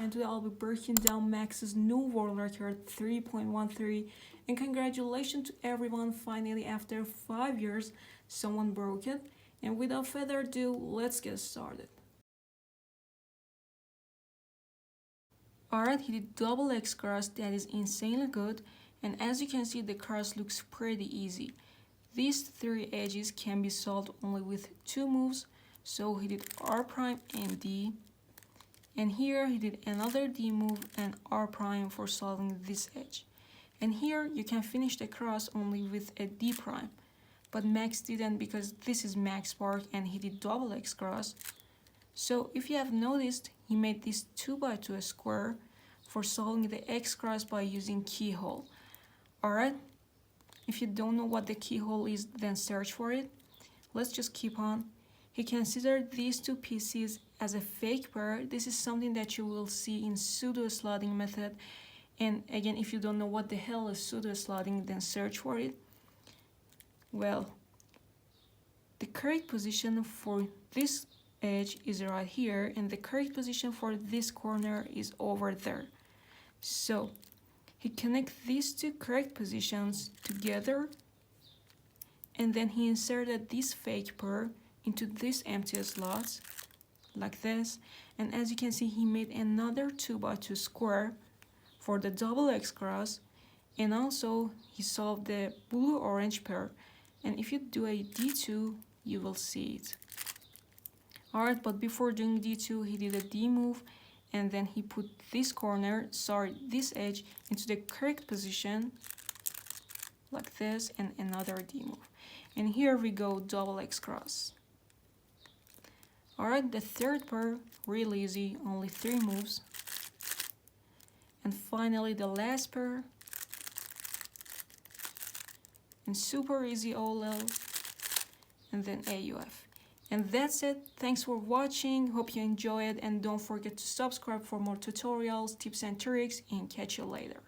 and today I'll be breaking down Max's new world record 3.13, and congratulations to everyone, finally after 5 years someone broke it. And without further ado, let's get started. Alright, he did double X cross, that is insanely good, and as you can see the cross looks pretty easy. These 3 edges can be solved only with 2 moves, so he did R prime and D. And here he did another D move and R prime for solving this edge. And here you can finish the cross only with a D prime. But Max didn't, because this is Max Park and he did double X cross. So if you have noticed, he made this 2x2 square for solving the X cross by using keyhole. Alright, if you don't know what the keyhole is, then search for it. Let's just keep on. He considered these 2 pieces as a fake pair. This is something that you will see in pseudo slotting method. And again, if you don't know what the hell is pseudo slotting, then search for it. Well, the correct position for this edge is right here, and the correct position for this corner is over there. So he connects these 2 correct positions together, and then he inserted this fake pair into these empty slots like this. And as you can see, he made another 2x2 square for the double X cross, and also he solved the blue orange pair. And if you do a D2, you will see it. Alright, but before doing D2, he did a D move, and then he put this this edge into the correct position like this, and another D move. And here we go, double X cross. Alright, the third pair, really easy, only 3 moves. And finally the last pair, and super easy OLL, and then AUF. And that's it. Thanks for watching, hope you enjoyed, and don't forget to subscribe for more tutorials, tips and tricks, and catch you later.